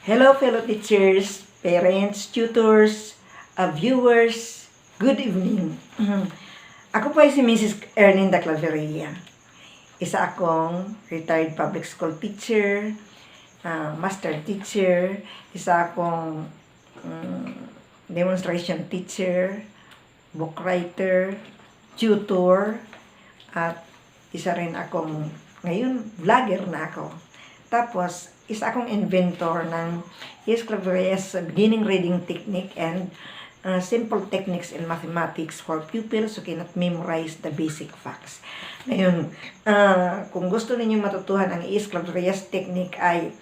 Hello fellow teachers, parents, tutors, viewers, good evening. Ako po ay si Mrs. Erlinda Claveria. Isa akong retired public school teacher, master teacher, isa akong demonstration teacher, book writer, tutor, at isa rin akong, ngayon, vlogger na ako. Tapos, isa akong inventor ng Mrs. Claveria's beginning reading technique and simple techniques in mathematics for pupils who cannot memorize the basic facts. Ngayon, kung gusto ninyong matutuhan ang Mrs. Claveria's technique ay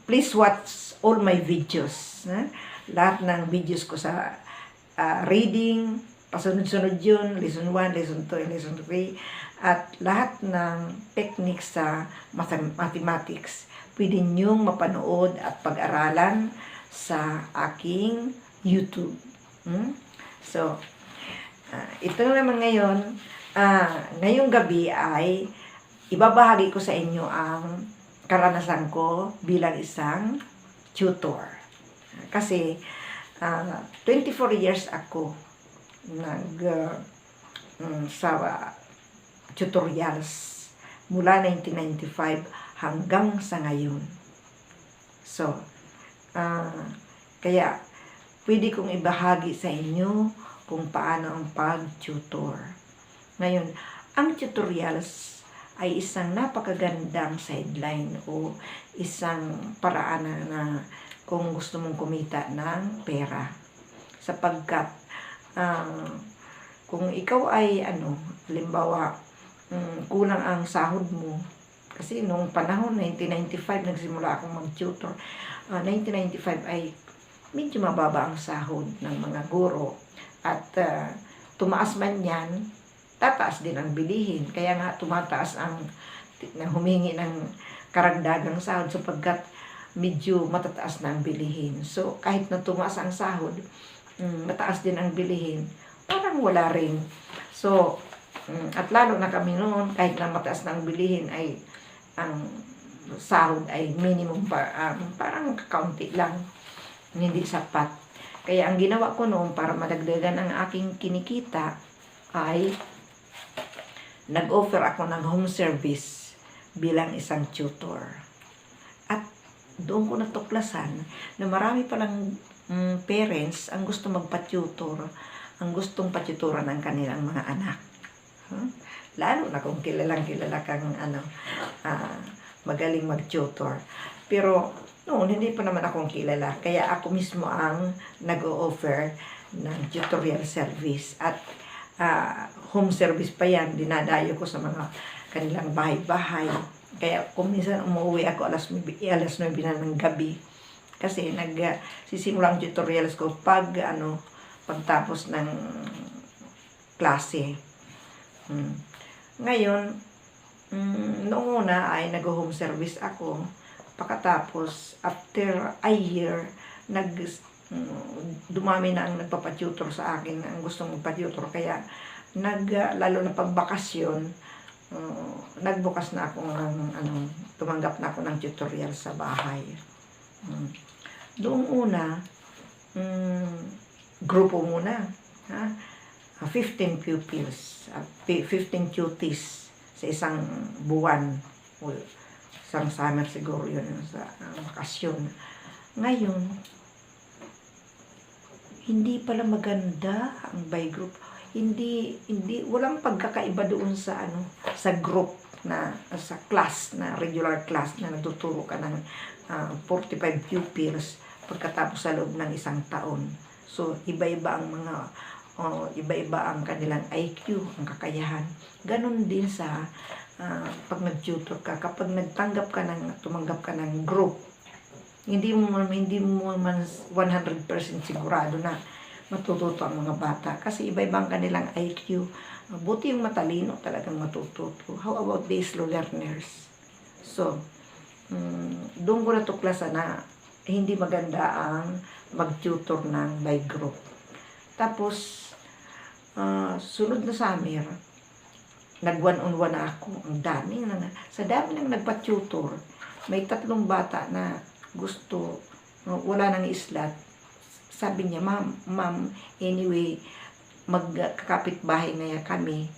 please watch all my videos. Lahat ng videos ko sa reading, pasunod-sunod yun, lesson 1, lesson 2, and lesson 3, at lahat ng techniques sa mathematics pwede niyong mapanood at pag-aralan sa aking YouTube. So, ito naman ngayon, ngayong gabi ay ibabahagi ko sa inyo ang karanasan ko bilang isang tutor. Kasi 24 years ako sa tutorials mula 1995 hanggang sa ngayon. So, kaya pwede kong ibahagi sa inyo kung paano ang pag-tutor. Ngayon, ang tutorials ay isang napakagandang sideline o isang paraan na kung gusto mong kumita ng pera. Sapagkat kung ikaw ay halimbawa kulang ang sahod mo, kasi nung panahon 1995 nagsimula akong mag-tutor. 1995 ay medyo mababa ang sahod ng mga guro at tumaas man yan, tataas din ang bilihin. Kaya nga tumataas ang humingi ng karagdagang sahod sapagkat medyo matataas na ang bilihin. So kahit na tumaas ang sahod, mataas din ang bilihin, parang wala rin. So at lalo na kami noon, kahit na mataas na ang bilihin ay ang sahod ay minimum parang kaunti lang, hindi sapat. Kaya ang ginawa ko noon para madagdagan ang aking kinikita ay nag-offer ako ng home service bilang isang tutor. At doon ko natuklasan na marami palang parents ang gusto magpa-tutor, ang gustong patutoran ng kanilang mga anak. Lalo na kung kilala kang magaling mag-tutor. Pero noon hindi pa naman akong kilala, kaya ako mismo ang nag-o-offer ng tutorial service at home service pa yan. Dinadayo ko sa mga kanilang bahay-bahay. Kaya kung minsan umuwi ako alas 9 na ng gabi, kasi nagsisimula ang tutorials ko pagtapos ng klase. Ngayon, noong una ay nag-home service ako. Pagkatapos, after a year, dumami na ang nagpapatutor sa akin, ang gustong magpatutor. Kaya, lalo na pagbakasyon, nagbukas na ako tumanggap na ako ng tutorial sa bahay. Doong una, grupo muna, 15 pupils, 15 cuties sa isang buwan o isang summer siguro yun sa bakasyon. Ngayon, hindi pala maganda ang by group. Hindi walang pagkakaiba doon sa sa group na sa class na regular class na nagtuturo ka ng 45 pupils pagkatapos sa loob ng isang taon. So iba-iba ang kanilang IQ, ang kakayahan. Ganon din sa pag nag-tutor ka, kapag tumanggap ka ng group, hindi mo man 100% sigurado na matututo ang mga bata. Kasi iba-iba ang kanilang IQ. Buti yung matalino talagang matututo. How about the slow learners? So, doon ko natuklasan na hindi maganda ang mag-tutor ng by group. Tapos, sunod na summer, nag-one-on-one na ako. Ang dami sa dami nang nagpa-tutor, may 3 bata na gusto, wala nang islat, sabi niya, ma'am, anyway, magkakapit bahay na kami,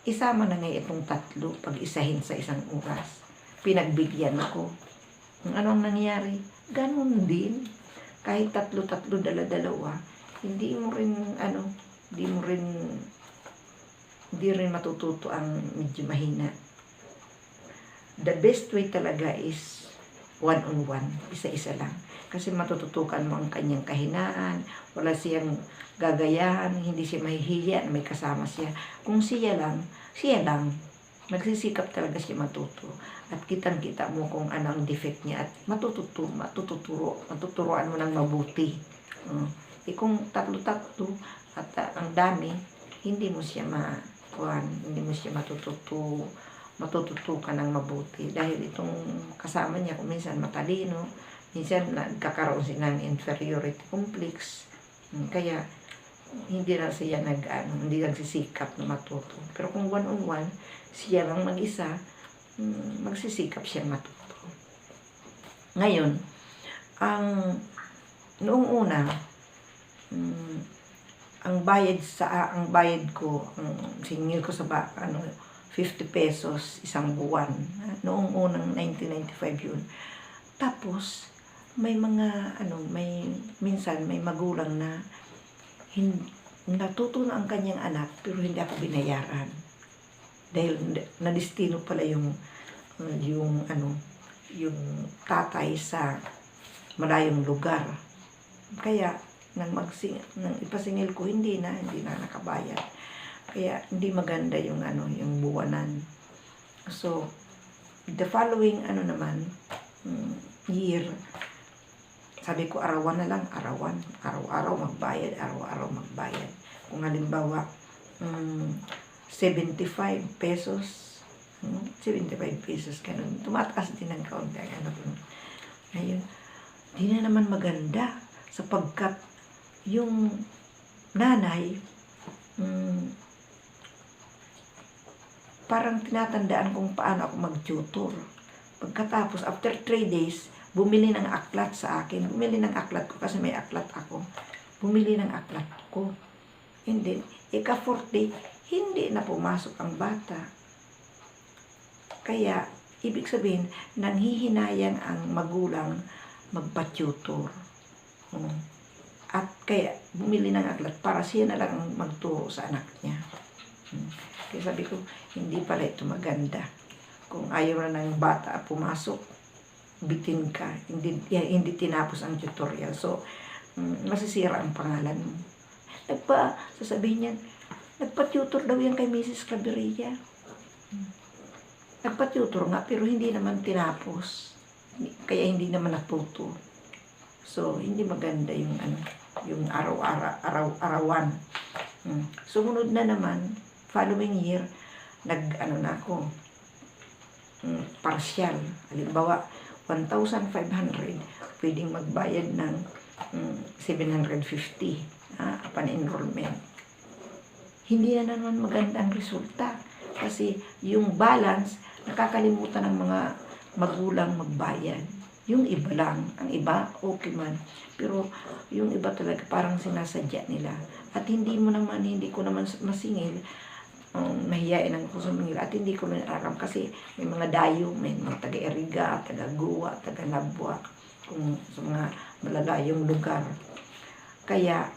isama na nga itong tatlo, pag-isahin sa isang oras. Pinagbigyan ako. Anong nangyari? Ganon din. Kahit tatlo-tatlo, dala-dalawa, hindi rin matututo ang medyo mahina. The best way talaga is one-on-one, isa-isa lang. Kasi matututukan mo ang kanyang kahinaan, wala siyang gagayahan, hindi siya mahihiya, may kasama siya. Kung siya lang, nagsisikap talaga siya matuto. At kitang-kita mo kung ano ang defect niya at matuturuan mo ng mabuti. Kung tatlo-tatlo at ang dami, hindi mo siya matututukan ng mabuti. Dahil itong kasama niya, kung minsan matalino, minsan nagkakaroon siya ng inferiority complex. Kaya, hindi na siya hindi nagsisikap na matuto. Pero kung one-on-one, siya lang mag-isa, magsisikap siya matuto. Ngayon, noong una, ang bayad ko, singil ko sa 50 pesos isang buwan. Noong unang 1995 yun. Tapos, minsan may magulang na natuto na ang kanyang anak pero hindi ako binayaran. Dahil nadestino pala yung tatay sa malayong lugar. Kaya, nang ipasingil ko, hindi na nakabayad. Kaya, hindi maganda yung buwanan. So, the following year, sabi ko, arawan na lang, araw-araw magbayad. Kung halimbawa, 75 pesos, 75 pesos, ganun. Tumataas din ng kaunti. Ngayon, di na naman maganda sapagkat yung nanay, parang tinatandaan kung paano ako mag-tutor. Pagkatapos, after 3 days, bumili ng aklat sa akin. Bumili ng aklat ko kasi may aklat ako. Bumili ng aklat ko. And then, ika-4th day, hindi na pumasok ang bata. Kaya, ibig sabihin, nanghihinayang ang magulang magpa-tutor. At kaya, bumili ng aklat para siya na lang ang magturo sa anak niya. Kaya sabi ko, hindi pala ito maganda. Kung ayaw na ng bata pumasok, bitin ka, hindi tinapos ang tutorial. So, masisira ang pangalan mo. Sasabihin niyan, nagpa-tutor daw yan kay Mrs. Claveria. Nagpa-tutor nga, pero hindi naman tinapos. Kaya hindi naman natuto. So, hindi maganda yung araw-arawan. Sumunod na naman, following year, na ako, partial. Halimbawa, 1,500, pwedeng magbayad ng 750 upon enrollment. Hindi na naman maganda ang resulta kasi yung balance, nakakalimutan ng mga magulang magbayad. Yung iba lang, ang iba okay man, pero yung iba talaga parang sinasadya nila. At hindi ko naman masingil, mahihain ang kusumingil at hindi ko na alam kasi may mga dayo, may mga taga-Eriga, taga-Guwa, taga-Nabwa, kung sa mga malalayong lugar. Kaya,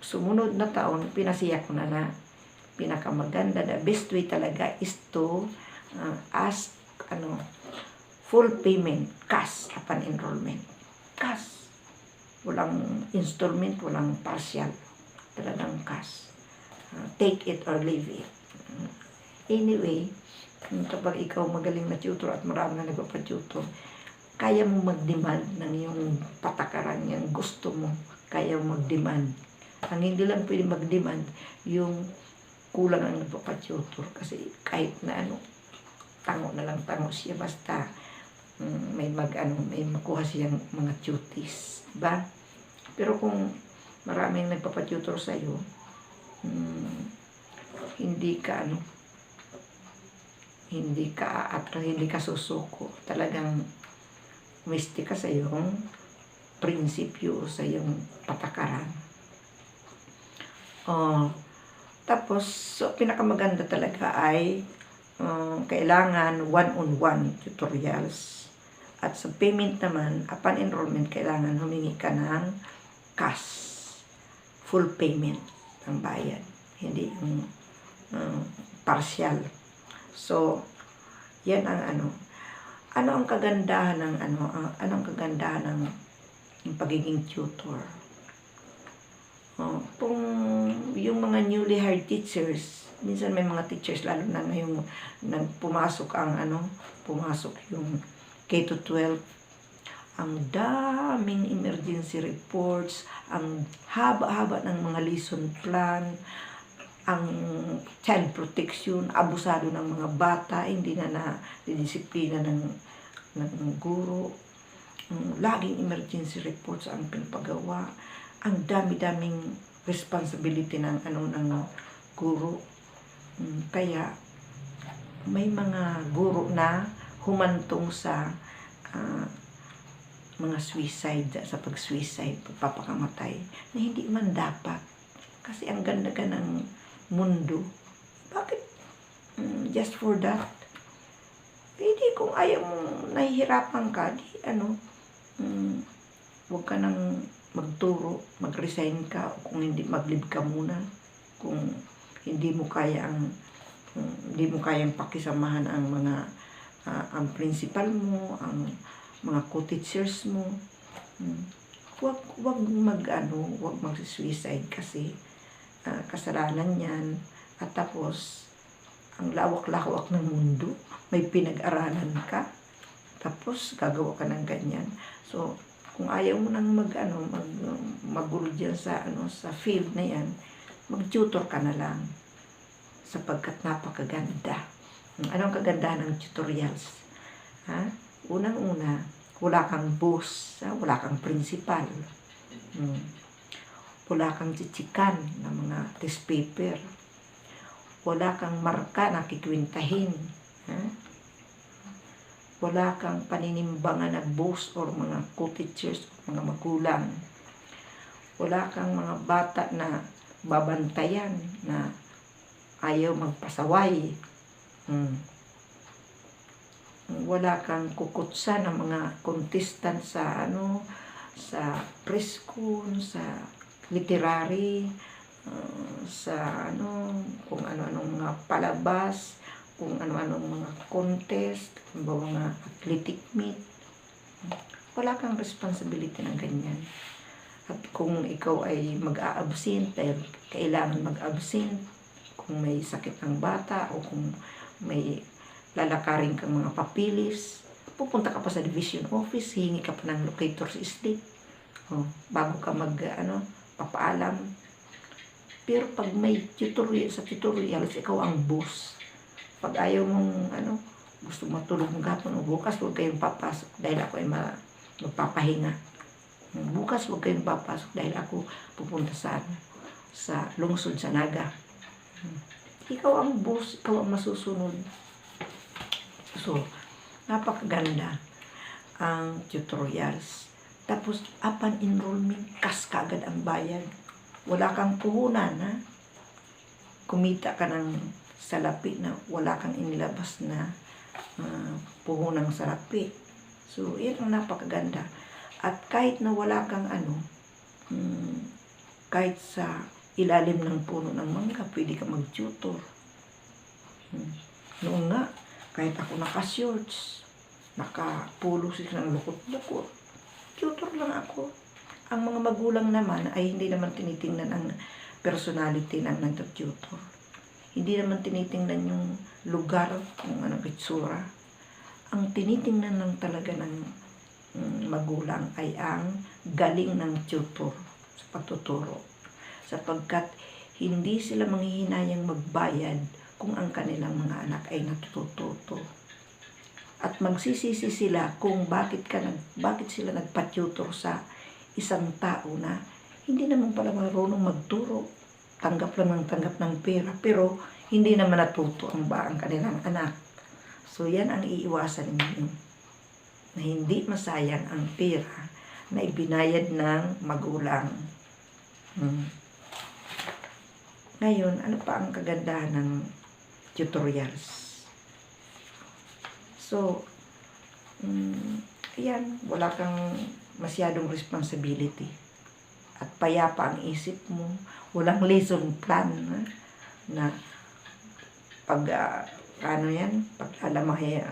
sumunod na taon, pinasiyak ko na pinakamaganda, the best way talaga is to ask full payment, cash upon enrollment. Cash. Walang installment, walang partial. Talagang cash. Take it or leave it. Anyway, kapag ikaw magaling na tutor at marami na nagpapatutor, kaya mo mag-demand ng yung patakaran, yung gusto mo, kaya mo mag-demand. Ang hindi lang pwede mag-demand, yung kulang ang nagpapatutor. Kasi kahit na tango na lang tango siya, basta may makuha siyang mga duties. Diba? Pero kung maraming nagpapatutor sa'yo, hindi ka susuko. Talagang misti ka sa iyong prinsipyo, sa iyong patakaran. Tapos, so, pinakamaganda talaga ay kailangan one-on-one tutorials. At sa payment naman, upon enrollment, kailangan humingi ka ng cash. Full payment ang bayad. Hindi yung partial. So, yan ang ano ang kagandahan ng anong kagandahan ng pagiging tutor. Kung yung mga newly hired teachers, minsan may mga teachers lalo na ngayong pumasok yung K-12, ang daming emergency reports, ang haba-haba ng mga lesson plan, ang child protection, abusado ng mga bata, hindi na disiplina ng guro. Laging emergency reports ang pinapagawa. Ang dami-daming responsibility ng guro. Kaya may mga guro na humantong sa mga suicide, sa pag-suicide, pagpapakamatay, na hindi man dapat. Kasi ang ganda ng mundo. Bakit? Just for that? Hindi, kung ayaw mong nahihirapan ka, di huwag ka nang magturo, mag-resign ka, o kung hindi, mag-leave ka muna. Kung hindi mo kayang pakisamahan ang mga ang principal mo, ang mga co-teachers mo, huwag mag-suicide kasi kasalanan yan. At tapos ang lawak-lawak ng mundo, may pinag-aralan ka, tapos gagawa ka ng ganyan. So kung ayaw mo nang magulo diyan sa field na yan, mag-tutor ka na lang, sapagkat napakaganda. Anong kagandahan ng tutorials? Unang-una, wala kang boss, wala kang principal, wala kang tsitsikan ng mga test paper, wala kang marka na kikwintahin, wala kang paninimbangan na boss or mga co-teachers, mga magulang, wala kang mga bata na babantayan na ayaw magpasaway, wala kang kukutsa ng mga contestant sa preschool, sa literary, sa kung ano-anong mga palabas, kung ano-anong mga contest, mga athletic meet. Wala kang responsibility ng ganyan. At kung ikaw ay mag-a-absent, dahil kailangan mag-absent, kung may sakit ang bata o kung may lalakarin kang mga papilis, pupunta ka pa sa division office, hingi ka pa ng locator's slip bago ka papaalam. Pero pag may tutorials, ikaw ang boss. Pag ayaw mong gusto matulog ng gapon o bukas, huwag kayong papasok dahil ako ay magpapahinga. Bukas huwag kayong papasok dahil ako pupunta sa lungsod sa Naga. Ikaw ang boss, ikaw ang masusunod. So, napakaganda ang tutorials. Tapos, upon enrollment, kaagad ang bayad. Wala kang puhunan, kumita ka ng salapi na wala kang inilabas na puhunang salapi. So, yan ang napakaganda. At kahit na wala kang kahit sa ilalim ng puno ng mangga, pwede ka mag-tutor. Noon nga, kahit ako naka-shorts, naka-pulos ng lukot-lukot, tutor lang ako. Ang mga magulang naman ay hindi naman tinitingnan ang personality ng nag-tutor. Hindi naman tinitingnan yung lugar, kung anong itsura. Ang tinitingnan lang talaga ng magulang ay ang galing ng tutor sa pagtuturo. Sapagkat hindi sila manghihinayang magbayad kung ang kanilang mga anak ay natututo. At magsisisi sila kung bakit sila nagpa-tutor sa isang tao na hindi naman pala marunong magturo. Tanggap ng pera, pero hindi naman natuto ang kanilang anak. So yan ang iiwasan ninyo, na hindi masayang ang pera na ibinayad ng magulang. Ngayon, ano pa ang kagandahan ng tutorials? So, yan, wala kang masyadong responsibility. At payapa ang isip mo. Walang lesson plan na pag paglalamahe,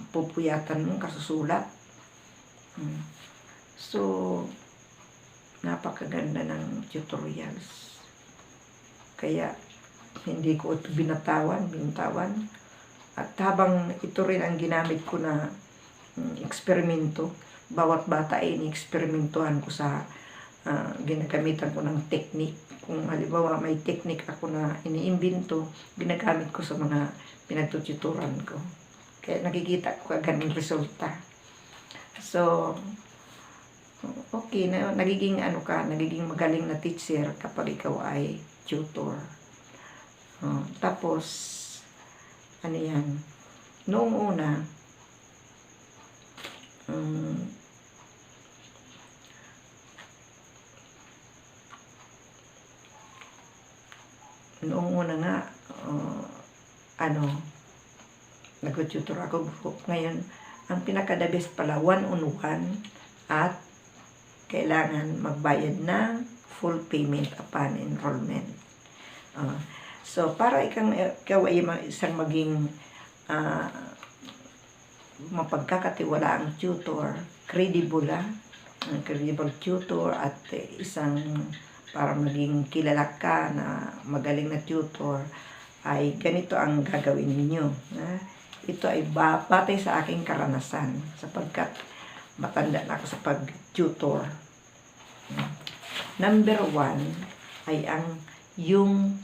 pupuyatan mo kasusulat. So, napakaganda ng tutorials. Kaya, hindi ko ito bintawan. At habang ito rin ang ginamit ko na eksperimento, bawat bata ay ini-eksperimentuhan ko sa ginagamitan ko ng technique. Kung halimbawa may technique ako na iniimbento, ginagamit ko sa mga pinagtututuran ko. Kaya nakikita ko agad ang resulta. So, okay na, nagiging magaling na teacher kapag ikaw ay tutor. Tapos, ano yan, noong una, nga, nag-tutor ako group. Ngayon, ang pinaka-the best pala, 1-on-1 at kailangan magbayad ng full payment upon enrollment. So, para ikaw ay isang maging mapagkakatiwalaang tutor, credible tutor, at isang para maging kilala ka na magaling na tutor, ay ganito ang gagawin ninyo. Ito ay batay sa aking karanasan sapagkat matanda na ako sa pag-tutor. Number 1 ay yung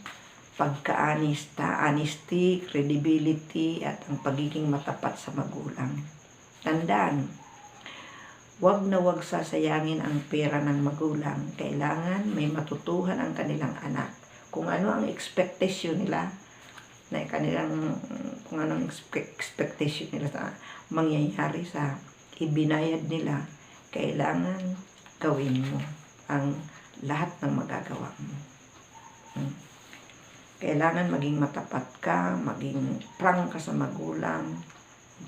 honesty, credibility, at ang pagiging matapat sa magulang. Tandaan, wag na wag sasayangin ang pera ng magulang. Kailangan may matutuhan ang kanilang anak. Kung ano ang expectation nila, kung anong expectation nila sa mangyayari sa ibinayad nila, kailangan gawin mo ang lahat ng magagawa mo. Kailangan maging matapat ka, maging frank ka sa magulang.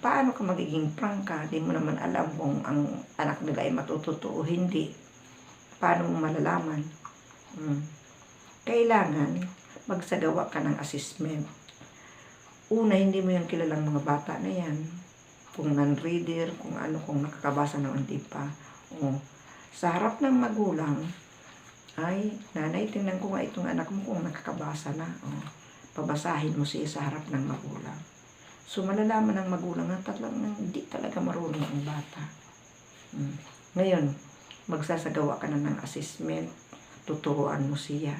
Paano ka magiging frank ka? Di mo naman alam kung ang anak nila ay matututo o hindi. Paano mo malalaman? Kailangan magsagawa ka ng assessment. Una, hindi mo yung kilalang mga bata na yan. Kung non-reader, kung nakakabasa na hindi pa. Sa harap ng magulang, ay, nanay, tingnan ko nga itong anak mo kung nakakabasa na. Pabasahin mo siya sa harap ng magulang. So, malalaman ng magulang na hindi talaga marunong ang bata. Ngayon, magsasagawa ka na ng assessment, tuturuan mo siya.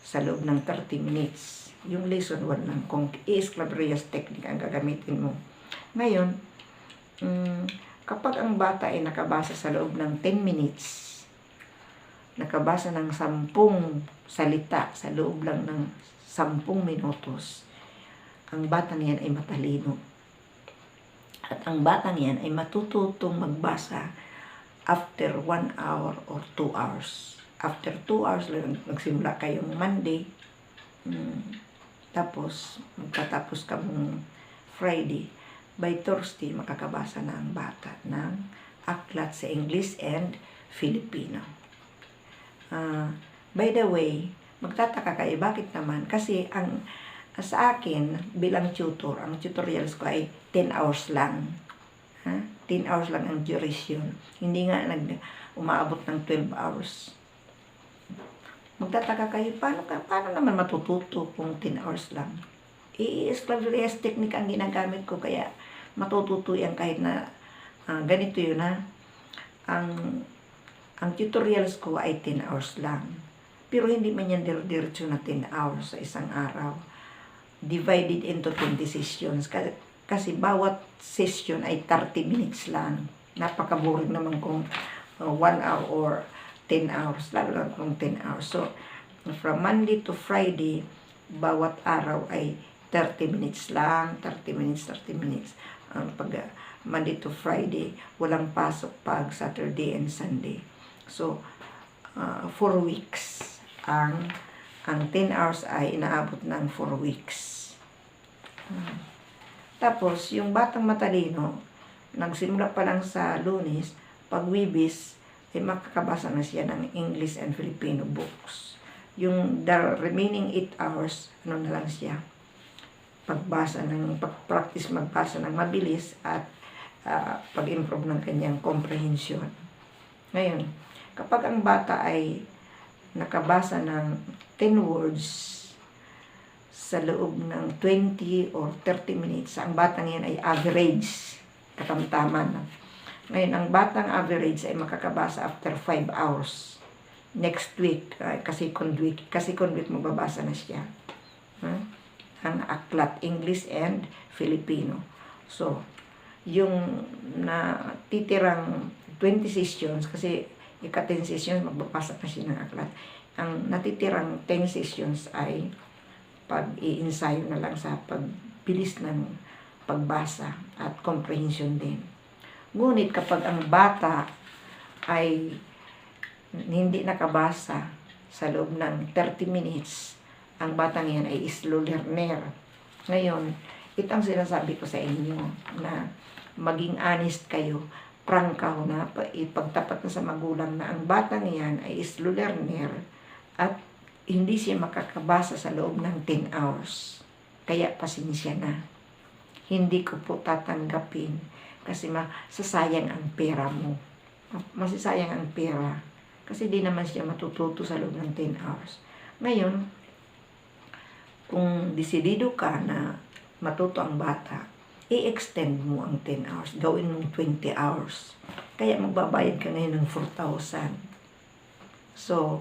Sa loob ng 30 minutes. Yung lesson 1 lang, kung Esclabrias technique ang gagamitin mo. Ngayon, kapag ang bata ay nakabasa sa loob ng 10 minutes, nakabasa ng 10 salita sa loob lang ng 10 minutos, ang batang yan ay matalino. At ang batang yan ay matututong magbasa after 1 hour or 2 hours. After 2 hours lang, magsimula kayong Monday, tapos magtatapos ka mong Friday. By Thursday, makakabasa na ang bata ng aklat sa English and Filipino. By the way, magtataka kayo, bakit naman? Kasi sa akin, bilang tutor, ang tutorials ko ay 10 hours lang. 10 hours lang ang duration. Hindi nga umaabot ng 12 hours. Magtataka kayo, paano naman matututo kung 10 hours lang? Esclabrias technique ang ginagamit ko, kaya matututo yan kahit na ganito yun Ang tutorials ko ay 10 hours lang. Pero hindi man yan diretso na 10 hours sa isang araw. Divided into 20 sessions. Kasi bawat session ay 30 minutes lang. Napaka-boring naman kung 1 hour or 10 hours. Lalo lang kung 10 hours. So, from Monday to Friday, bawat araw ay 30 minutes lang, 30 minutes, 30 minutes. Ang Monday to Friday, walang pasok pag Saturday and Sunday. So, 4 weeks. Ang 10 hours ay inaabot ng 4 weeks. Tapos, yung batang matalino, nagsimula pa lang sa Lunes, pag Wibis, ay makakabasa na siya ng English and Filipino books. Yung the remaining 8 hours, ano na lang siya, pag-practice magbasa ng mabilis at pag-improve ng kanyang comprehension. Ngayon, kapag ang bata ay nakabasa ng 10 words sa loob ng 20 or 30 minutes, ang batang yan ay average, katamtaman. Ngayon, ang batang average ay makakabasa after 5 hours. Next week, second week magbabasa na siya. Ang aklat, English and Filipino. So, yung natitirang 20 sessions, kasi ika-10 sessions, magbabasa na siya ng aklat. Ang natitirang 10 sessions ay pag-i-ensayo na lang sa pagbilis ng pagbasa at comprehension din. Ngunit kapag ang bata ay hindi nakabasa sa loob ng 30 minutes, ang batang yan ay slow learner. Ngayon, ito ang sinasabi ko sa inyo, na maging honest kayo, prangkaw na ipagtapat na sa magulang na ang batang yan ay slow learner at hindi siya makakabasa sa loob ng 10 hours. Kaya pasensya na. Hindi ko po tatanggapin kasi masasayang ang pera mo. Masasayang ang pera kasi di naman siya matututo sa loob ng 10 hours. Ngayon, kung desidido ka na matuto ang bata, i-extend mo ang 10 hours. Gawin mong 20 hours. Kaya magbabayad ka ngayon ng 4,000. So,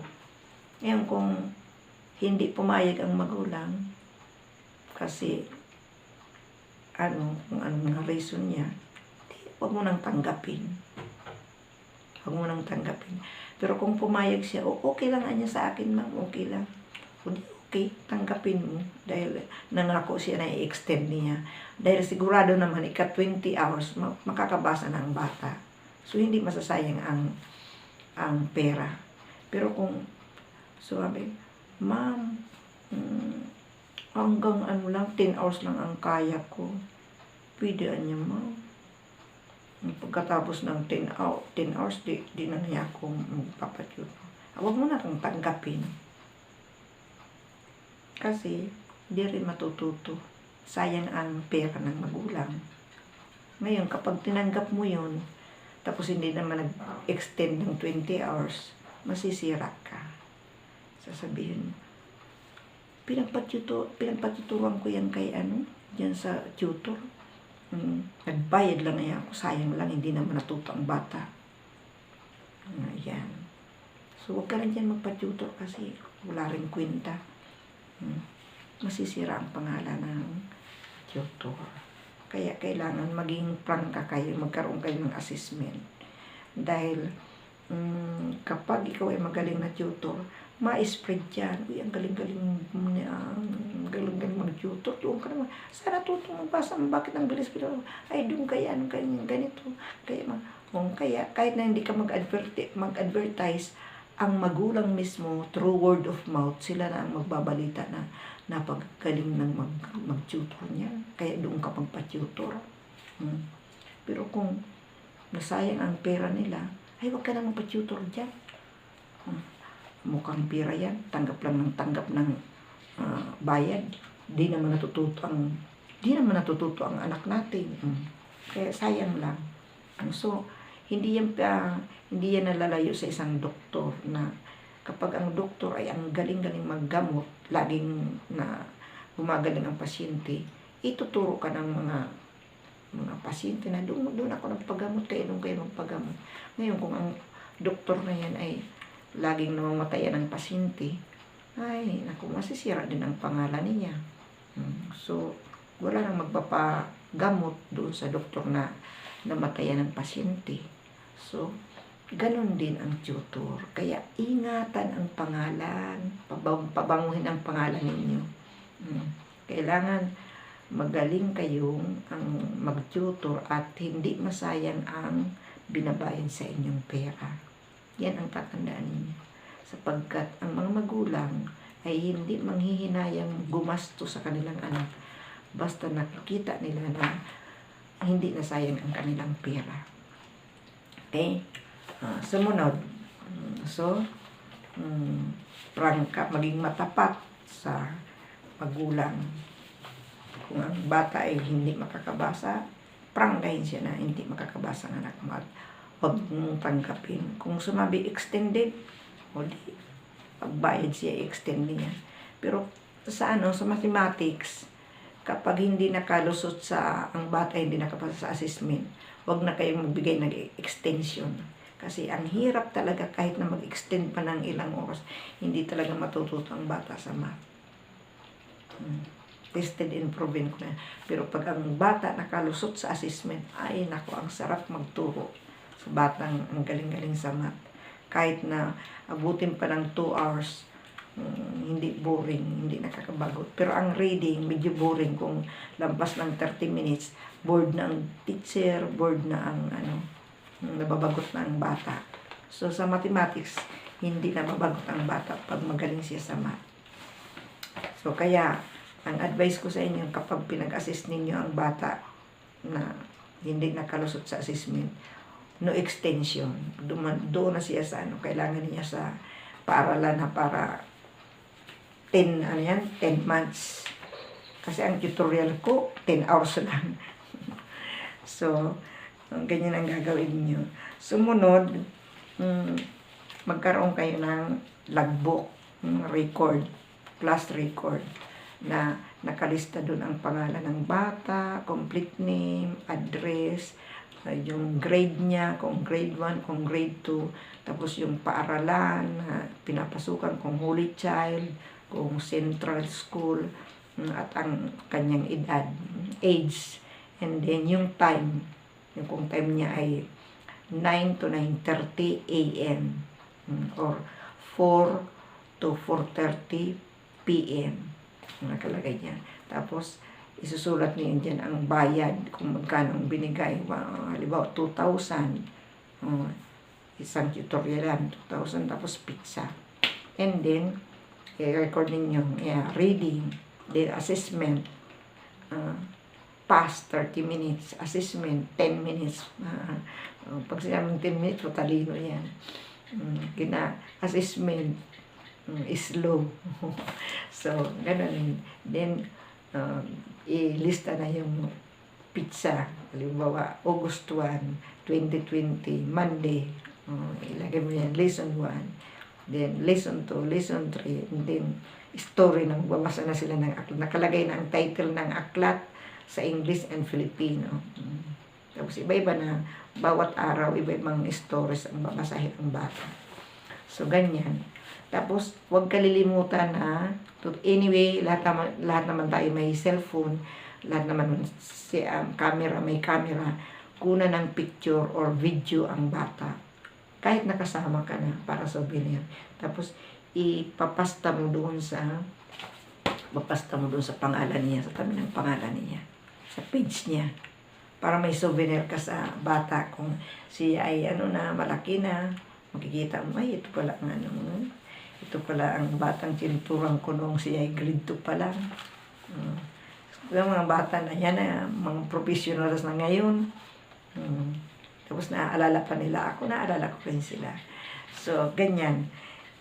ngayon kung hindi pumayag ang magulang, kasi kung ano nga reason niya, huwag mo nang tanggapin. Huwag mo nang tanggapin. Pero kung pumayag siya, okay lang niya sa akin, ma'am, okay lang. Okay, tanggapin mo dahil nangako siya na i-extend niya. Dahil sigurado naman ika-20 hours makakabasa ng bata. So hindi masasayang ang pera. Pero kung sabi, ma'am, hanggang 10 hours lang ang kaya ko. Pwede niya, ma'am. Pagkatapos ng 10 hours, di na niya ako magpapatyo. Huwag mo na kang tanggapin. Kasi, di rin matututo. Sayang ang pera ng magulang. Ngayon, kapag tinanggap mo yun, tapos hindi naman nag-extend ng 20 hours, masisira ka. Sasabihin, pinagpatuturuan ko yan kay dyan sa tutor. Nagbayad lang niya ako, sayang lang, hindi naman natuto ang bata. Ayan. So, huwag ka rin dyan magpa-tutor kasi wala rin kwenta. Masisira ang pangalan ng tutor. Kaya kailangan maging prangka kayo, magkaroon kayo ng assessment. Dahil kapag ikaw ay magaling na tutor, ma-spread yan. Uy, ang galing-galing mag-tutor. Doon ka naman. Sana tutong magbasa mo. Bakit ang bilis-bilis? Ay, doon kaya, ganito. Kaya, kahit na hindi ka mag-advertise, ang magulang mismo, through word of mouth, sila na ang magbabalita na napagaling ng mag-tutor niya. Kaya doon ka magpa-tutor. Pero kung nasayang ang pera nila, ay wag ka na magpa-tutor dyan. Mukhang pera yan. Tanggap ng bayad. Di naman natututo ang anak natin. Kaya sayang lang. So, hindi yan nalalayo sa isang doktor na kapag ang doktor ay ang galing-galing maggamot, laging na gumagaling ang pasyente, ituturo ka ng mga pasyente na doon ako nagpagamot, kayo magpagamot. Ngayon, kung ang doktor na yan ay laging namamatayan ng pasyente, ay, masisira din ang pangalan niya. So, wala nang magpapagamot doon sa doktor na namatayan ng pasyente. So, ganun din ang tutor. Kaya, ingatan ang pangalan. Pabanguhin ang pangalan ninyo. Kailangan magaling kayong ang mag-tutor at hindi masayang ang binabayad sa inyong pera. Yan ang tatandaan ninyo. Sapagkat ang mga magulang ay hindi manghihinayang gumasto sa kanilang anak basta nakikita nila na hindi nasayang ang kanilang pera. Okay? Sumunod. So, prangka, maging matapat sa magulang. Kung ang bata ay hindi makakabasa, prangkahin siya na hindi makakabasa ng anak mo at huwag mong tanggapin. Kung sumabi extended, hindi. Pagbayad siya, i-extend niya. Pero sa mathematics, kapag hindi nakalusot ang bata, hindi nakapasa sa assessment, huwag na kayong magbigay ng extension. Kasi ang hirap talaga kahit na mag-extend pa ng ilang oras, hindi talaga matututo ang bata sa math. Tested and proven ko na. Pero pag ang bata nakalusot sa assessment, ay nako, ang sarap magturo sa batang ang galing-galing sa math. Kahit na abutin pa ng 2 hours, hindi boring, hindi nakakabagot. Pero ang reading, medyo boring kung lampas ng 30 minutes, bored na ang teacher, bored na ang nababagot na ang bata. So sa mathematics, hindi nababagot ang bata pag magaling siya sa math. So kaya, ang advice ko sa inyo, kapag pinag-assess ninyo ang bata na hindi nakalusot sa assessment, no extension. Doon na siya sa kailangan niya sa paaralan na para 10 months. Kasi ang tutorial ko, 10 hours lang. So, ganyan ang gagawin niyo. Sumunod, magkaroon kayo ng logbook, record, class record, na nakalista doon ang pangalan ng bata, complete name, address, yung grade niya, kung grade 1, kung grade 2, tapos yung paaralan, pinapasukan kung Holy Child, kung Central School, at ang kanyang edad, age, and then yung time, yung kung time niya ay 9 to 9:30 a.m. or 4 to 4:30 p.m. nakalagay niya. Tapos, isusulat niyo dyan ang bayad, kung magkano ang binigay. Halimbawa, 2,000. Isang tutorial yan, 2,000, tapos pizza. And then, i-record ninyo, reading, then assessment, past 30 minutes, assessment, 10 minutes. Pag sinabing 10 minutes, talino yan. Assessment, slow. So, ganun. Then, ilista na yung pizza. Halimbawa, August 1, 2020, Monday. Ilagay mo yan, lesson 1. Then, lesson 2, lesson 3. And then, story na magbabasa na sila ng aklat. Nakalagay na ang title ng aklat sa English and Filipino. Tapos, iba-iba na. Bawat araw, iba-ibang stories ang babasahin ang bata. So, ganyan. Tapos, huwag kalilimutan na, anyway, lahat naman tayo may cellphone, lahat naman camera, may camera, kuna ng picture or video ang bata. Kahit nakasama ka na para souvenir. Tapos, ipapasta mo doon sa pangalan niya, sa tabi ng pangalan niya, sa page niya. Para may souvenir ka sa bata. Kung siya ay malaki na, makikita mo, ay, ito pala ang ito pala ang batang tinuturuan ko noong siya ay grade 2 pa lang. Yung mga bata na yan, mga professionals na ngayon. Tapos naaalala pa nila ako, naaalala ko rin sila. So, ganyan.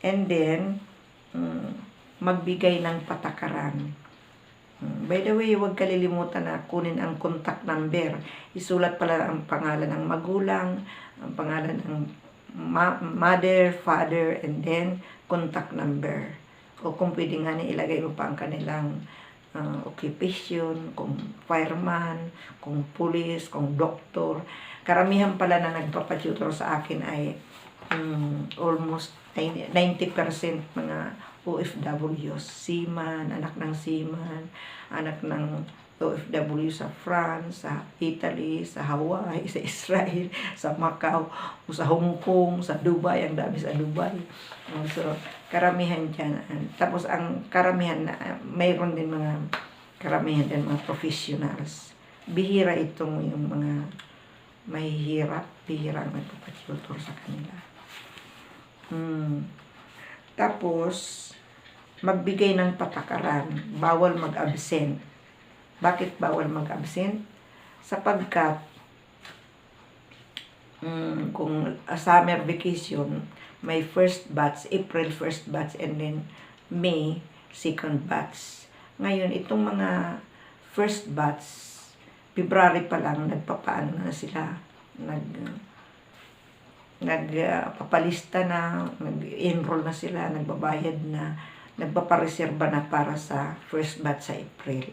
And then, magbigay ng patakaran. By the way, huwag kalilimutan na kunin ang contact number. Isulat pala ang pangalan ng magulang, ang pangalan ng mother, father, and then contact number. O kung pwede nga ilagay mo pa ang kanilang occupation, kung fireman, kung police, kung doktor. Karamihan pala na nagpapatutor sa akin ay almost 90% mga OFWs, seaman, anak ng seaman, anak ng OFW sa France, sa Italy, sa Hawaii, sa Israel, sa Macau, o sa Hong Kong, sa Dubai, ang dami sa Dubai. So, karamihan dyan. Tapos ang karamihan, mayroon din mga karamihan din mga professionals. Bihira itong yung mga mahihirap, bihira ang nagpapatutor sa kanila. Tapos, magbigay ng patakaran, bawal mag-absent. Bakit bawal mag-absent? Sapagkat, kung summer vacation, may first batch, April first batch, and then May second batch. Ngayon, itong mga first batch, February pa lang, nagpapaano na sila, nagpapalista na, nag-enroll na sila, nagbabayad na, nagpapareserba na para sa first batch sa April.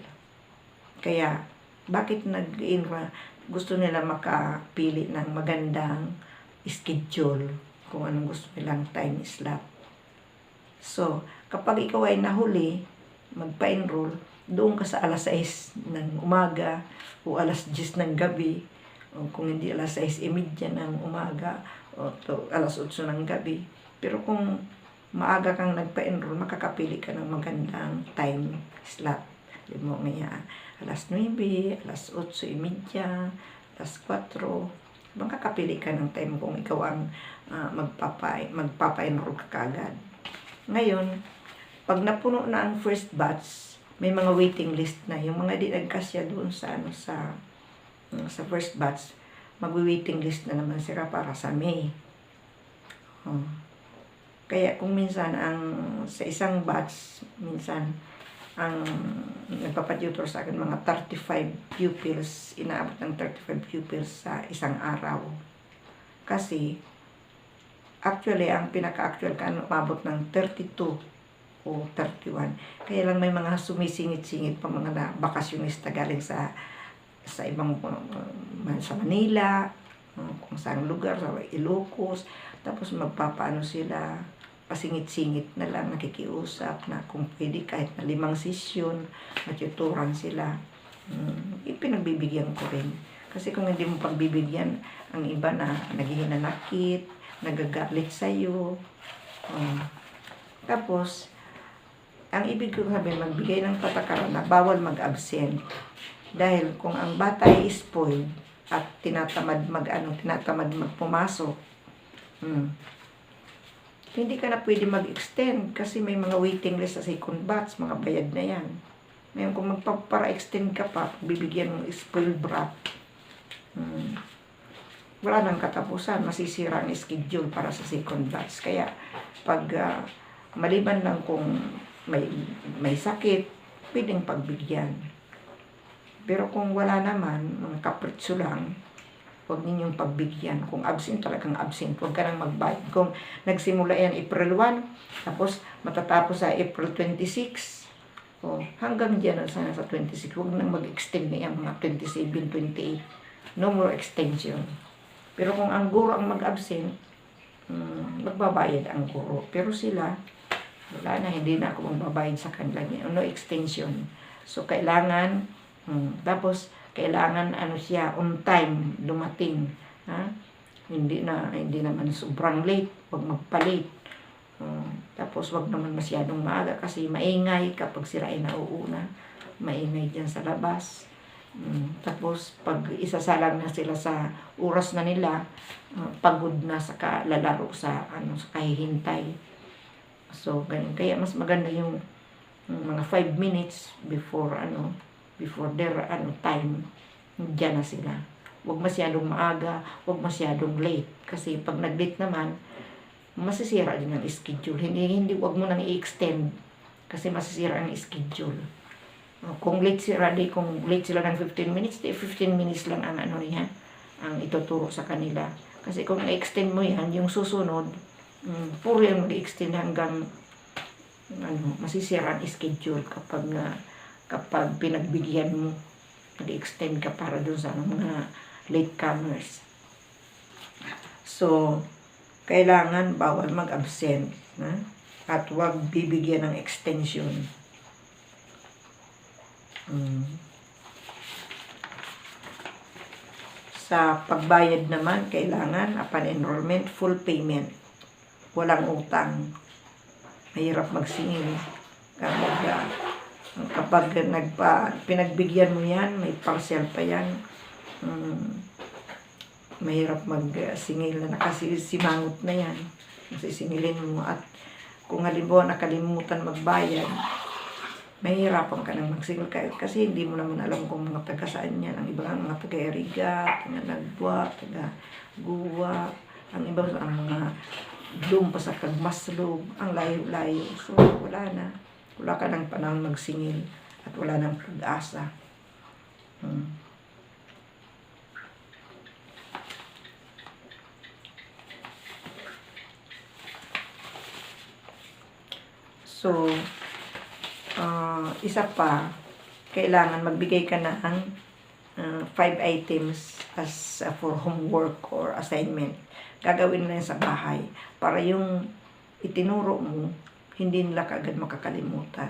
Kaya, bakit nag-enroll? Gusto nila makapili ng magandang schedule kung anong gusto nilang time slot. So, kapag ikaw ay nahuli, magpa-enroll, doon ka sa alas 6 ng umaga o alas 10 ng gabi, o kung hindi alas 6:30 ng umaga o alas 8 ng gabi. Pero kung maaga kang nagpa-enroll, makakapili ka ng magandang time slot. Di mo nga alas 9, alas 8:30, alas 4, makakapili ka ng time kung ikaw ang magpapa-enroll ka kagad. Ngayon, pag napuno na ang first batch, may mga waiting list na. Yung mga di nagkasya doon sa first batch, magwi-waiting list na naman sila para sa May. Kaya kung minsan sa isang batch, minsan ang nagpapatutor sa akin mga 35 pupils, inaabot ng 35 pupils sa isang araw. Kasi actually ang pinaka-actual umabot ng 32 o 31. Kaya lang may mga sumisingit-singit pa mga bakasyonista galing sa ibang sa Manila, kung saan lugar, sa Ilocos, tapos magpapaano sila, pasingit-singit na lang, nakikiusap na kung pwede kahit na 5 sesyon, matuturan sila. Ipinagbibigyan ko rin. Kasi kung hindi mo pagbibigyan, ang iba na naghihinanakit, nagagalit sa'yo. Tapos, ang ibig ko sabihin, magbigay ng patakaran na bawal mag-absent. Dahil kung ang bata ay spoiled at tinatamad magpumasok, hindi ka na pwede mag-extend kasi may mga waiting list sa second batch, mga bayad na yan. Ngayon, kung magpapara-extend ka pa, bibigyan ng spoiled brat, wala nang katapusan, masisira ang schedule para sa second batch. Kaya, pag maliban lang kung may sakit, pwedeng pagbigyan. Pero kung wala naman, mga kapritso lang, huwag ninyong pagbigyan. Kung absent, talagang absent. Huwag ka nang magbayad. Kung nagsimula yan April 1, tapos matatapos sa April 26, hanggang dyan sana sa 26, huwag nang mag-extend na yan, mga 27, 28. No more extension. Pero kung ang guro ang mag-absent, magbabayad ang guro. Pero sila, wala na, hindi na ako magbabayad sa kanila. No extension. So, kailangan, tapos, kailangan siya on time dumating, hindi naman sobrang late, wag magpa-late. Tapos wag naman masyadong maaga kasi maingay kapag sila ay nauuna, maingay diyan sa labas. Tapos pag isasalang na sila sa oras na nila, pagod na sa lalaro sa sa kahihintay. So ganun, kaya mas maganda yung mga 5 minutes before their time, diyan na sila. Huwag masyadong maaga, huwag masyadong late. Kasi pag nag-late naman, masisira din ang schedule. Hindi huwag mo nang i-extend kasi masisira ang schedule. Kung late sila ng 15 minutes, 15 minutes lang ang ang ituturo sa kanila. Kasi kung i-extend mo yan, yung susunod, puro yung mag-extend hanggang masisira ang schedule kapag pinagbigyan mo, nag-extend ka para doon sa mga latecomers. So, kailangan bawal mag-absent, at huwag bibigyan ng extension. Sa pagbayad naman, kailangan upon enrollment, full payment. Walang utang. Mahirap magsingil. Kapag pinagbigyan mo yan, may parcel pa yan, mahirap magsingil na nakasimangot na yan. Sisingilin mo at kung halimbawa nakalimutan magbayad, mahirapan ka nang magsingil kasi hindi mo naman alam kung mga taga saan yan. Ang iba mga taga-Eriga, taga-Nagwa, taga-Guwa, ang iba ang mga doon pa sa Kagmaslog, ang layo-layo. So wala na. Wala ka ng panahon magsingil at wala nang pag-asa. So, isa pa, kailangan magbigay ka ng 5 items as for homework or assignment. Gagawin na yan sa bahay para yung itinuro mo, hindi nila kaagad makakalimutan.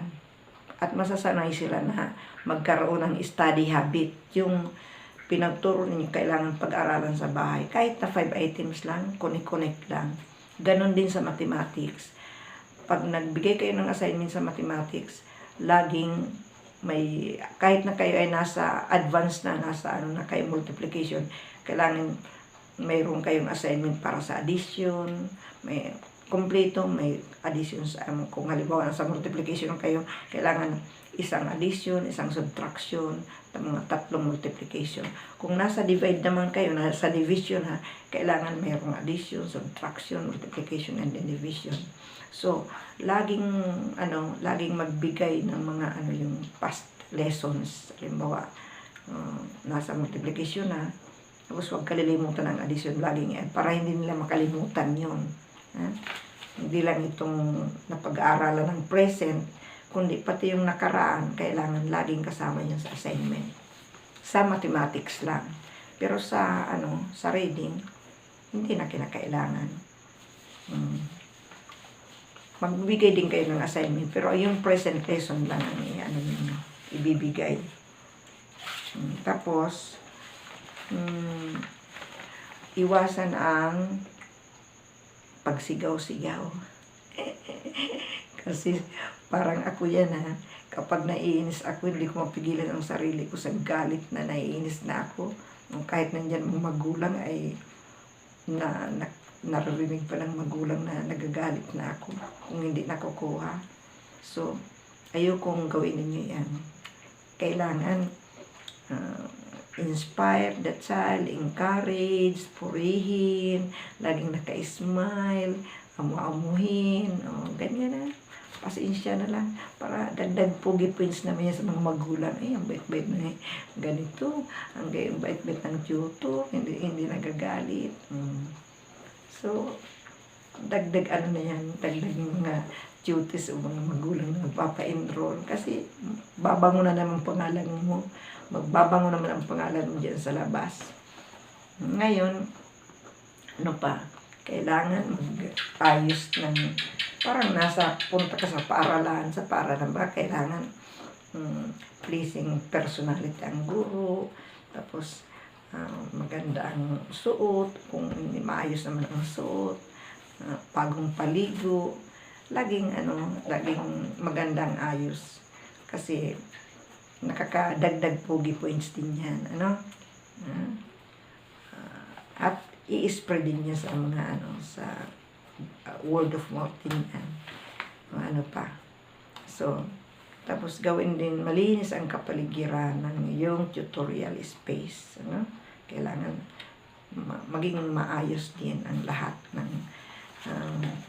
At masasanay sila na magkaroon ng study habit. Yung pinagturo ninyo kailangan pag-aralan sa bahay. Kahit na 5 items lang, connect lang. Ganon din sa mathematics. Pag nagbigay kayo ng assignment sa mathematics, laging may, kahit na kayo ay nasa advanced na, nasa kayo multiplication, kailangan mayroon kayong assignment para sa addition, may kompleto, may addition sa, kung halimbawa sa multiplication kayo, kailangan isang addition, isang subtraction, mga 3 multiplication. Kung nasa divide naman kayo, nasa division kailangan mayroong addition, subtraction, multiplication, and then division. So, laging magbigay ng mga yung past lessons. Halimbawa, nasa multiplication tapos huwag kalilimutan ng addition laging para hindi nila makalimutan yun. Hindi lang itong napag-aaralan ng present, kundi pati yung nakaraan, kailangan laging kasama yun sa assignment. Sa mathematics lang. Pero sa reading, hindi na kinakailangan. Magbibigay din kayo ng assignment, pero yung present lesson lang ang ibibigay. Tapos, iwasan ang pagsigaw-sigaw. Kasi parang ako yan kapag naiinis ako, hindi ko mapigilan ang sarili ko sa galit na naiinis na ako. Kahit nandyan mga magulang ay naririnig pa ng magulang na nagagalit na ako kung hindi nakukuha. So, ayokong gawin ninyo yan. Kailangan inspire the child, encourage, purihin, laging naka-smile, amu-amuhin, ganyan pasensya na lang para dagdag pogi points naman yan sa mga magulang. Ang bait-bait na ganito, ang bait-bait ng tutor, hindi nagagalit. So, dagdag na yan, dagdag mga duties o mga magulang na magpapa-enroll kasi babango na naman pangalan mo, magbabango naman ang pangalan mo dyan sa labas. Ngayon, kailangan mag-ayos ng, parang punta ka sa paaralan ba, kailangan pleasing personality ang guro, tapos maganda ang suot, kung maayos naman ang suot, bagong paligo, laging magandang ayos kasi nakakadagdag pogi points din yan, at i-spread din niya sa mga sa word of mouth din yan, so tapos gawin din malinis ang kapaligiran ng iyong tutorial space, kailangan maging maayos din ang lahat ng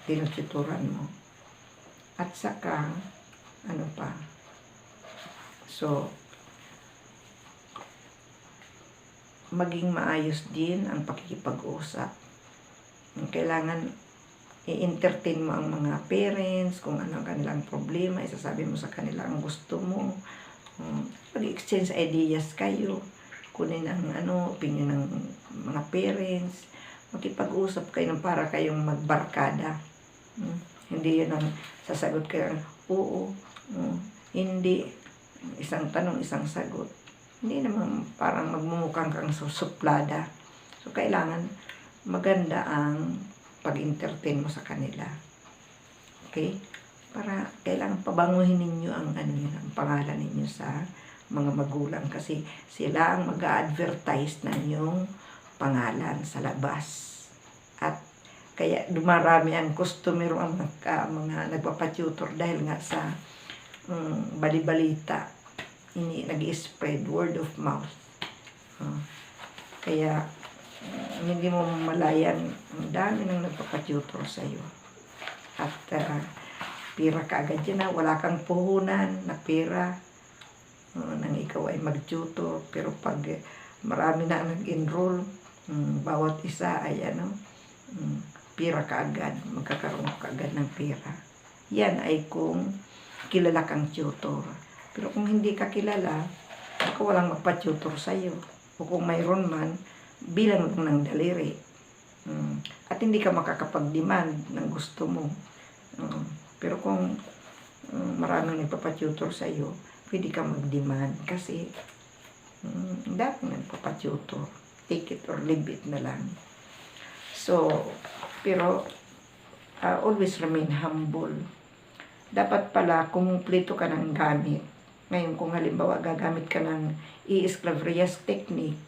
tinututuran mo. At saka so maging maayos din ang pakikipag-usap. Kailangan i-entertain mo ang mga parents, kung ano ang kanilang problema, isasabi mo sa kanila ang gusto mo. Pag-exchange ideas kayo, kunin ang opinion ng mga parents, makipag-usap kayo para kayong magbarkada. Hindi yun ang sasagot kayo, oo, hindi, isang tanong, isang sagot. Hindi naman parang magmumukhang kang susuplada. So, kailangan maganda ang pag-entertain mo sa kanila. Okay? para kailangan pabanguhin ninyo ang ang pangalan ninyo sa mga magulang kasi sila ang mag-a-advertise na yung pangalan sa labas. At kaya dumarami ang customer ang mga nagpapatutor dahil nga sa balibalita, nag-i-spread word of mouth. Kaya hindi mo malayan ang dami nang nagpapatutor sa iyo. At pira ka agad yan, wala kang puhunan na pira nang ikaw ay mag-tutor. Pero pag marami na nag-enroll, bawat isa ay pira ka agad, magkakaroon ka agad ng pira. Yan ay kung kilala kang tutor. Pero kung hindi ka kilala, ako walang magpa-tutor sa'yo. O kung mayroon man, bilang lang ng daliri. At hindi ka makakapag-demand ng gusto mo. Pero kung maraming nagpapatutor sa iyo, pwede ka mag-demand kasi dami nagpapatutor. Take it or leave it na lang. So, pero always remain humble. Dapat pala kumpleto ka ng gamit. Ngayon, kung halimbawa gagamit ka ng i-esclaverias technique,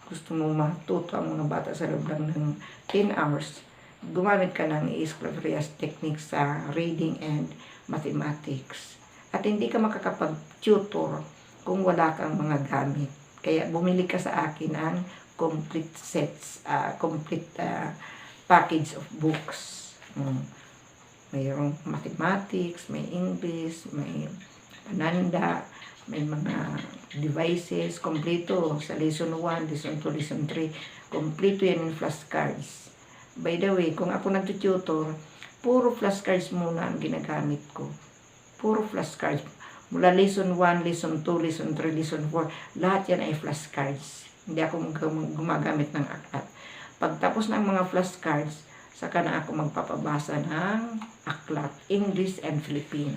gusto mo matuto ang mga bata sa loob lang ng 10 hours, gumamit ka ng i-esclaverias technique sa reading and mathematics. At hindi ka makakapag-tutor kung wala kang mga gamit. Kaya bumili ka sa akin ng complete sets, complete package of books. Mayroong mathematics, may English, may pananda, may mga devices, kompleto sa lesson 1, lesson 2, lesson 3, kompleto yan in flashcards. By the way, kung ako nag-tutor, puro flashcards muna ang ginagamit ko. Puro flashcards. Mula lesson 1, lesson 2, lesson 3, lesson 4, lahat yan ay flashcards. Hindi ako gumagamit ng aklat. Pagtapos ng mga flashcards, saka na ako magpapabasa ng aklat, English and Filipino.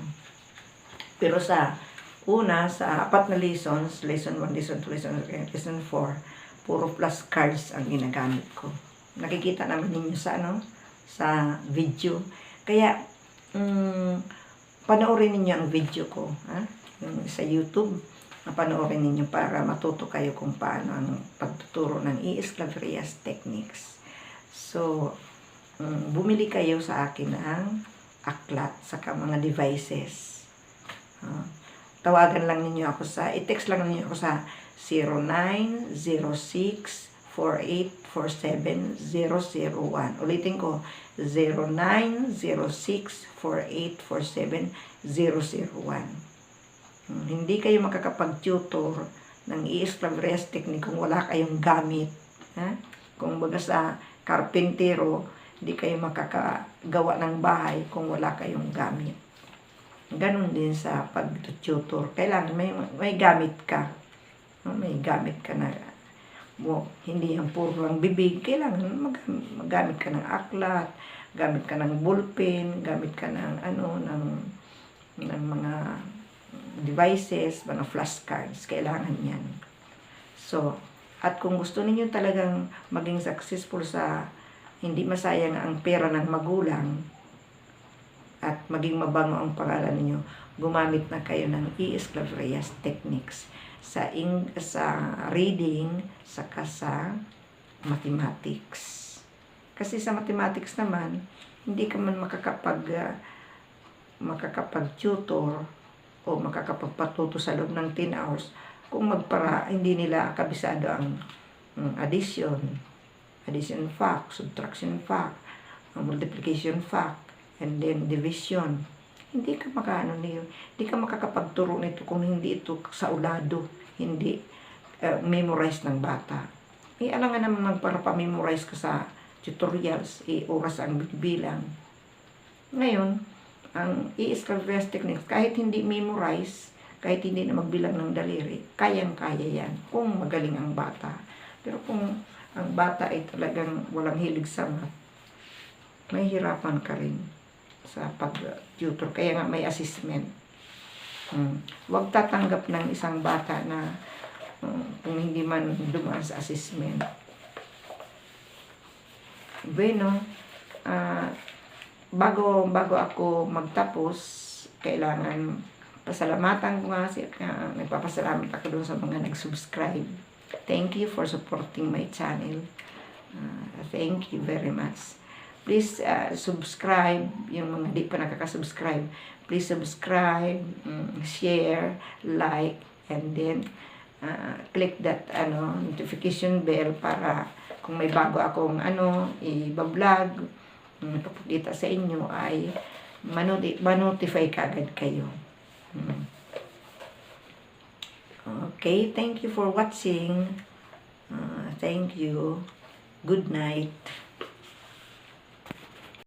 Pero sa una, sa 4 na lessons, lesson 1, lesson 2, lesson 3, lesson 4, puro flashcards ang ginagamit ko. Nakikita naman ninyo sa sa video. Kaya panoorin ninyo ang video ko, sa YouTube. Panoorin ninyo para matuto kayo kung paano ang pagtuturo ng i-esclaverias techniques. So, bumili kayo sa akin ng aklat saka mga devices. Tawagan lang ninyo ako i-text lang ninyo ako sa 0906-4847-001. Ulitin ko, 0906-4847-001. Hindi kayo makakapag-tutor ng i-esclaverias technique kung wala kayong gamit. Kung baga sa karpentero, hindi kayo makakagawa ng bahay kung wala kayong gamit. Ganon din sa pag-tutor. Kailangan may gamit ka. May gamit ka na hindi yung puro lang bibig. Kailangan magamit ka ng aklat, gamit ka ng ballpen, gamit ka ng ng mga devices, mga flashcards. Kailangan yan. So, at kung gusto niyo talagang maging successful sa hindi masayang ang pera ng magulang at maging mabango ang pangalan niyo, gumamit na kayo ng i-esclaverias techniques sa reading saka sa mathematics. Kasi sa mathematics naman, hindi ka man makakapag-tutor o makakapagpatuto sa loob ng 10 hours kung hindi nila kabisado ang addition fact, subtraction fact, multiplication fact, and then division. Hindi ka hindi ka makakapagturo nito kung hindi ito saulado, hindi memorize ng bata. Alam nga naman para pa-memorize ka sa tutorials, oras ang bilang. Ngayon, ang i-esclaverias techniques, kahit hindi memorize, kahit hindi na magbilang ng daliri, kayang-kaya yan kung magaling ang bata. Pero kung ang bata ay talagang walang hilig sa math, mahihirapan ka rin sa pag-tutor. Kaya nga may assessment. Huwag tatanggap ng isang bata na kung hindi man dumaan sa assessment. Bueno, bago ako magtapos, kailangan pasalamatan ko nga nagpapasalamat ako doon sa mga nag-subscribe. Thank you for supporting my channel. Thank you very much. Please subscribe, yung mga di pa nakaka-subscribe. Please subscribe, share, like, and then click that notification bell para kung may bago akong i-vlog, papakita sa inyo ay ma-notify kaagad kayo. Okay, thank you for watching. Thank you. Good night.